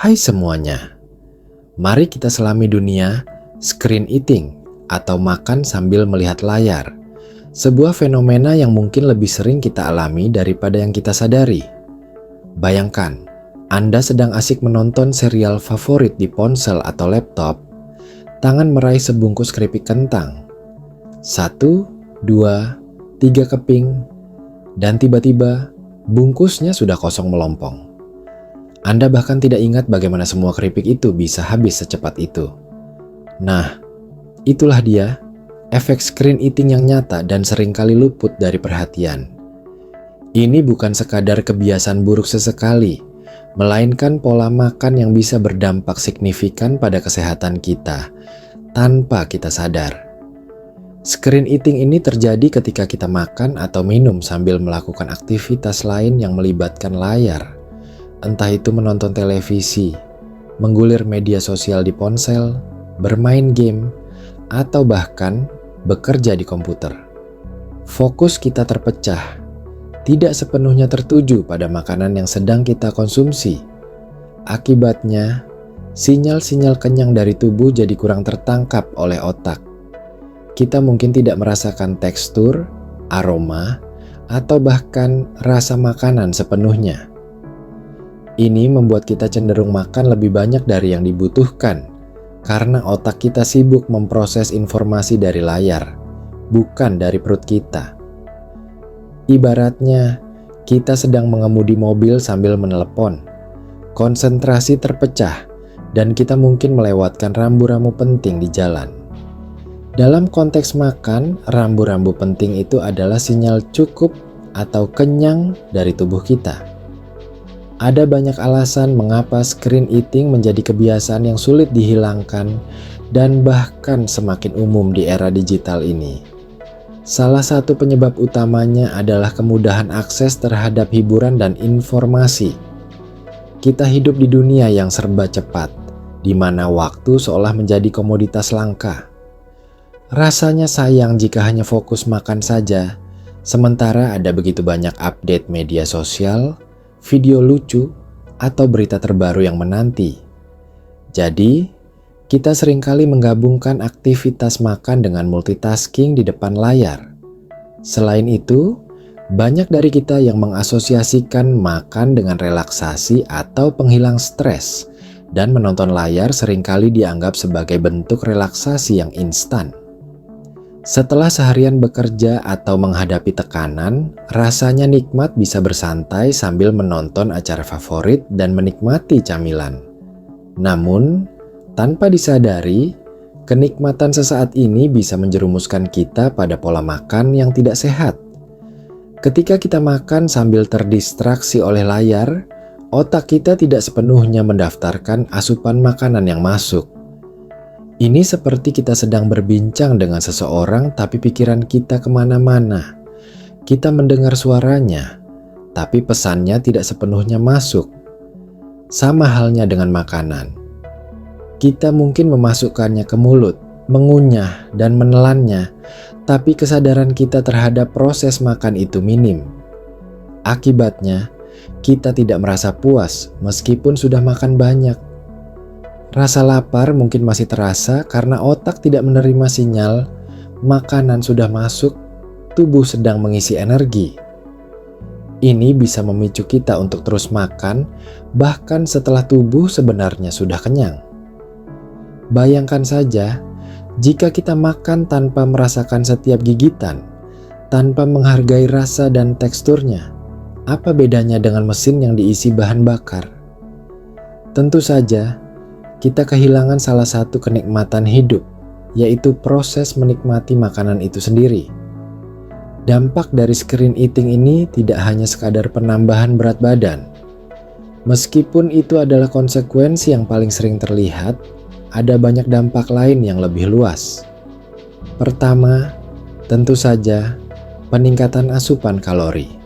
Hai semuanya, mari kita selami dunia screen eating atau makan sambil melihat layar. Sebuah fenomena yang mungkin lebih sering kita alami daripada yang kita sadari. Bayangkan, Anda sedang asik menonton serial favorit di ponsel atau laptop, tangan meraih sebungkus keripik kentang. 1, 2, 3 keping, dan tiba-tiba bungkusnya sudah kosong melompong. Anda bahkan tidak ingat bagaimana semua keripik itu bisa habis secepat itu. Nah, itulah dia, efek screen eating yang nyata dan seringkali luput dari perhatian. Ini bukan sekadar kebiasaan buruk sesekali, melainkan pola makan yang bisa berdampak signifikan pada kesehatan kita, tanpa kita sadar. Screen eating ini terjadi ketika kita makan atau minum sambil melakukan aktivitas lain yang melibatkan layar. Entah itu menonton televisi, menggulir media sosial di ponsel, bermain game, atau bahkan bekerja di komputer. Fokus kita terpecah, tidak sepenuhnya tertuju pada makanan yang sedang kita konsumsi. Akibatnya, sinyal-sinyal kenyang dari tubuh jadi kurang tertangkap oleh otak. Kita mungkin tidak merasakan tekstur, aroma, atau bahkan rasa makanan sepenuhnya. Ini membuat kita cenderung makan lebih banyak dari yang dibutuhkan, karena otak kita sibuk memproses informasi dari layar, bukan dari perut kita. Ibaratnya, kita sedang mengemudi mobil sambil menelepon. Konsentrasi terpecah, dan kita mungkin melewatkan rambu-rambu penting di jalan. Dalam konteks makan, rambu-rambu penting itu adalah sinyal cukup atau kenyang dari tubuh kita. Ada banyak alasan mengapa screen eating menjadi kebiasaan yang sulit dihilangkan dan bahkan semakin umum di era digital ini. Salah satu penyebab utamanya adalah kemudahan akses terhadap hiburan dan informasi. Kita hidup di dunia yang serba cepat, di mana waktu seolah menjadi komoditas langka. Rasanya sayang jika hanya fokus makan saja, sementara ada begitu banyak update media sosial, video lucu, atau berita terbaru yang menanti. Jadi, kita seringkali menggabungkan aktivitas makan dengan multitasking di depan layar. Selain itu, banyak dari kita yang mengasosiasikan makan dengan relaksasi atau penghilang stres, dan menonton layar seringkali dianggap sebagai bentuk relaksasi yang instan. Setelah seharian bekerja atau menghadapi tekanan, rasanya nikmat bisa bersantai sambil menonton acara favorit dan menikmati camilan. Namun, tanpa disadari, kenikmatan sesaat ini bisa menjerumuskan kita pada pola makan yang tidak sehat. Ketika kita makan sambil terdistraksi oleh layar, otak kita tidak sepenuhnya mendaftarkan asupan makanan yang masuk. Ini seperti kita sedang berbincang dengan seseorang tapi pikiran kita kemana-mana. Kita mendengar suaranya, tapi pesannya tidak sepenuhnya masuk. Sama halnya dengan makanan. Kita mungkin memasukkannya ke mulut, mengunyah dan menelannya, tapi kesadaran kita terhadap proses makan itu minim. Akibatnya, kita tidak merasa puas meskipun sudah makan banyak. Rasa lapar mungkin masih terasa karena otak tidak menerima sinyal makanan sudah masuk, tubuh sedang mengisi energi. Ini bisa memicu kita untuk terus makan bahkan setelah tubuh sebenarnya sudah kenyang. Bayangkan saja, jika kita makan tanpa merasakan setiap gigitan, tanpa menghargai rasa dan teksturnya, apa bedanya dengan mesin yang diisi bahan bakar? Tentu saja, kita kehilangan salah satu kenikmatan hidup, yaitu proses menikmati makanan itu sendiri. Dampak dari screen eating ini tidak hanya sekadar penambahan berat badan. Meskipun itu adalah konsekuensi yang paling sering terlihat, ada banyak dampak lain yang lebih luas. Pertama, tentu saja peningkatan asupan kalori.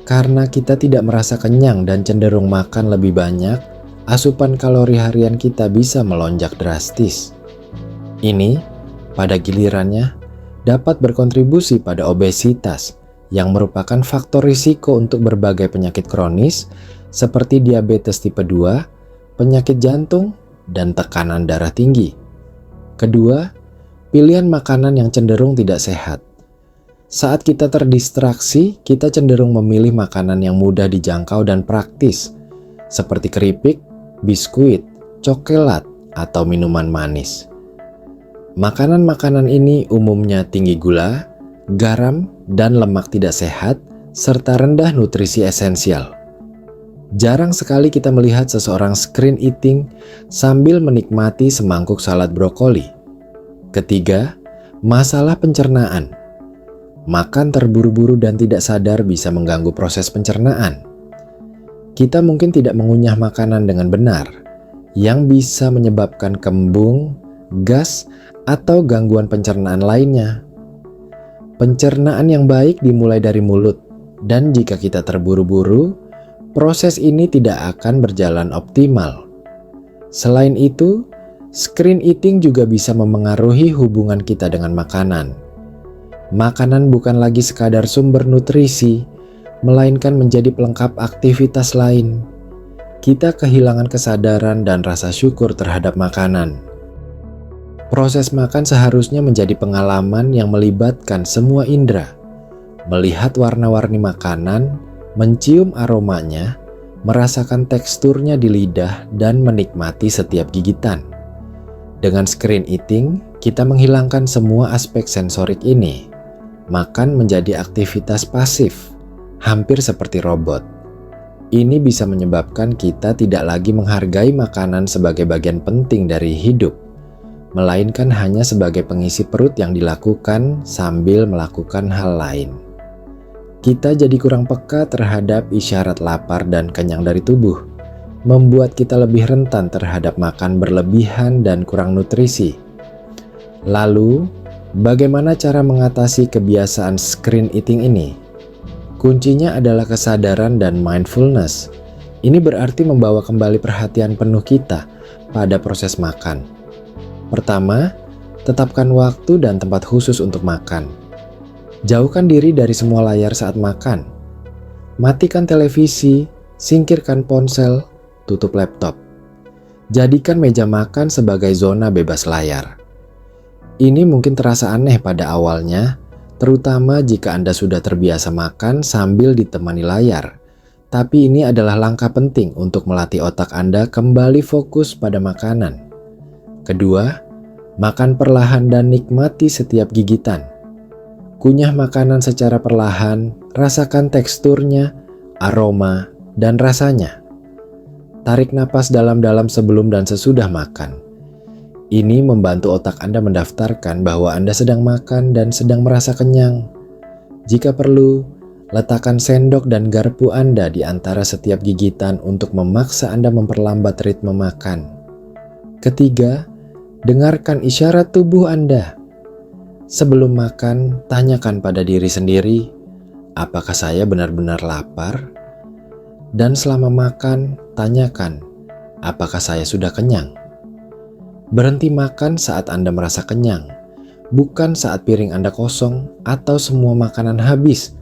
Karena kita tidak merasa kenyang dan cenderung makan lebih banyak, asupan kalori harian kita bisa melonjak drastis. Ini, pada gilirannya, dapat berkontribusi pada obesitas yang merupakan faktor risiko untuk berbagai penyakit kronis seperti diabetes tipe 2, penyakit jantung, dan tekanan darah tinggi. Kedua, pilihan makanan yang cenderung tidak sehat. Saat kita terdistraksi, kita cenderung memilih makanan yang mudah dijangkau dan praktis, seperti keripik, biskuit, coklat, atau minuman manis. Makanan-makanan ini umumnya tinggi gula, garam, dan lemak tidak sehat, serta rendah nutrisi esensial. Jarang sekali kita melihat seseorang screen eating sambil menikmati semangkuk salad brokoli. Ketiga, masalah pencernaan. Makan terburu-buru dan tidak sadar bisa mengganggu proses pencernaan. Kita mungkin tidak mengunyah makanan dengan benar, yang bisa menyebabkan kembung, gas, atau gangguan pencernaan lainnya. Pencernaan yang baik dimulai dari mulut, dan jika kita terburu-buru, proses ini tidak akan berjalan optimal. Selain itu, screen eating juga bisa memengaruhi hubungan kita dengan makanan. Makanan bukan lagi sekadar sumber nutrisi, melainkan menjadi pelengkap aktivitas lain. Kita kehilangan kesadaran dan rasa syukur terhadap makanan. Proses makan seharusnya menjadi pengalaman yang melibatkan semua indera. Melihat warna-warni makanan, mencium aromanya, merasakan teksturnya di lidah, dan menikmati setiap gigitan. Dengan screen eating, kita menghilangkan semua aspek sensorik ini. Makan menjadi aktivitas pasif, hampir seperti robot. Ini bisa menyebabkan kita tidak lagi menghargai makanan sebagai bagian penting dari hidup, melainkan hanya sebagai pengisi perut yang dilakukan sambil melakukan hal lain. Kita jadi kurang peka terhadap isyarat lapar dan kenyang dari tubuh, membuat kita lebih rentan terhadap makan berlebihan dan kurang nutrisi. Lalu, bagaimana cara mengatasi kebiasaan screen eating ini? Kuncinya adalah kesadaran dan mindfulness. Ini berarti membawa kembali perhatian penuh kita pada proses makan. Pertama, tetapkan waktu dan tempat khusus untuk makan. Jauhkan diri dari semua layar saat makan. Matikan televisi, singkirkan ponsel, tutup laptop. Jadikan meja makan sebagai zona bebas layar. Ini mungkin terasa aneh pada awalnya, terutama jika Anda sudah terbiasa makan sambil ditemani layar. Tapi ini adalah langkah penting untuk melatih otak Anda kembali fokus pada makanan. Kedua, makan perlahan dan nikmati setiap gigitan. Kunyah makanan secara perlahan, rasakan teksturnya, aroma, dan rasanya. Tarik napas dalam-dalam sebelum dan sesudah makan. Ini membantu otak Anda mendaftarkan bahwa Anda sedang makan dan sedang merasa kenyang. Jika perlu, letakkan sendok dan garpu Anda di antara setiap gigitan untuk memaksa Anda memperlambat ritme makan. Ketiga, dengarkan isyarat tubuh Anda. Sebelum makan, tanyakan pada diri sendiri, apakah saya benar-benar lapar? Dan selama makan, tanyakan, apakah saya sudah kenyang? Berhenti makan saat Anda merasa kenyang, bukan saat piring Anda kosong atau semua makanan habis.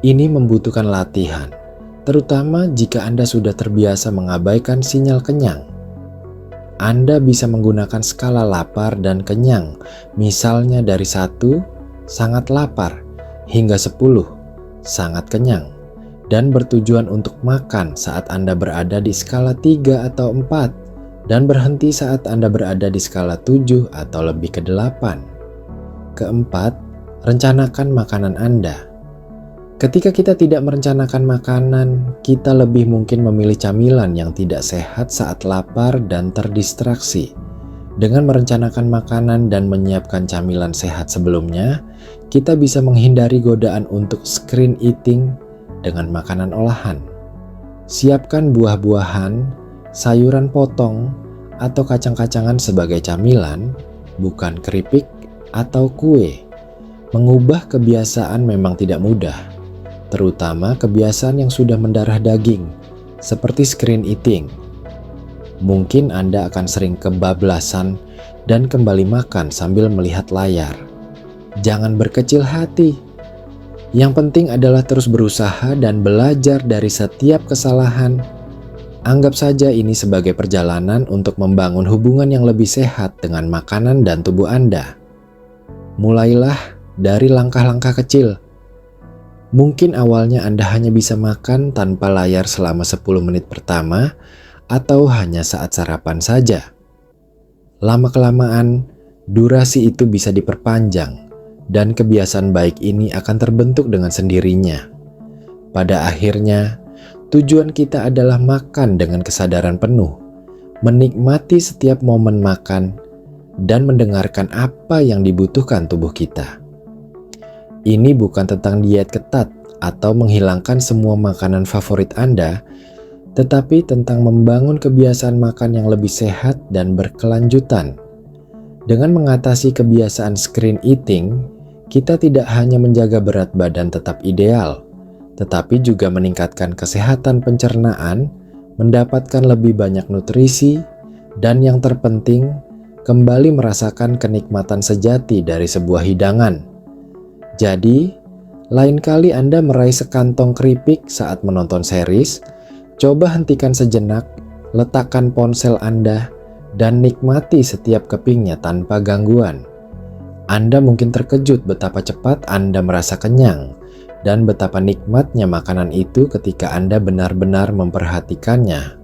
Ini membutuhkan latihan, terutama jika Anda sudah terbiasa mengabaikan sinyal kenyang. Anda bisa menggunakan skala lapar dan kenyang, misalnya dari 1, sangat lapar, hingga 10, sangat kenyang, dan bertujuan untuk makan saat Anda berada di skala 3 atau 4, dan berhenti saat Anda berada di skala 7 atau lebih ke 8. Keempat, rencanakan makanan Anda. Ketika kita tidak merencanakan makanan, kita lebih mungkin memilih camilan yang tidak sehat saat lapar dan terdistraksi. Dengan merencanakan makanan dan menyiapkan camilan sehat sebelumnya, kita bisa menghindari godaan untuk screen eating dengan makanan olahan. Siapkan buah-buahan, sayuran potong, atau kacang-kacangan sebagai camilan, bukan keripik atau kue. Mengubah kebiasaan memang tidak mudah, terutama kebiasaan yang sudah mendarah daging, seperti screen eating. Mungkin Anda akan sering kebablasan dan kembali makan sambil melihat layar. Jangan berkecil hati. Yang penting adalah terus berusaha dan belajar dari setiap kesalahan. Anggap saja ini sebagai perjalanan untuk membangun hubungan yang lebih sehat dengan makanan dan tubuh Anda. Mulailah dari langkah-langkah kecil. Mungkin awalnya Anda hanya bisa makan tanpa layar selama 10 menit pertama atau hanya saat sarapan saja. Lama-kelamaan, durasi itu bisa diperpanjang dan kebiasaan baik ini akan terbentuk dengan sendirinya. Pada akhirnya, tujuan kita adalah makan dengan kesadaran penuh, menikmati setiap momen makan, dan mendengarkan apa yang dibutuhkan tubuh kita. Ini bukan tentang diet ketat atau menghilangkan semua makanan favorit Anda, tetapi tentang membangun kebiasaan makan yang lebih sehat dan berkelanjutan. Dengan mengatasi kebiasaan screen eating, kita tidak hanya menjaga berat badan tetap ideal, tetapi juga meningkatkan kesehatan pencernaan, mendapatkan lebih banyak nutrisi, dan yang terpenting, kembali merasakan kenikmatan sejati dari sebuah hidangan. Jadi, lain kali Anda meraih sekantong keripik saat menonton series, coba hentikan sejenak, letakkan ponsel Anda, dan nikmati setiap kepingnya tanpa gangguan. Anda mungkin terkejut betapa cepat Anda merasa kenyang, dan betapa nikmatnya makanan itu ketika Anda benar-benar memperhatikannya.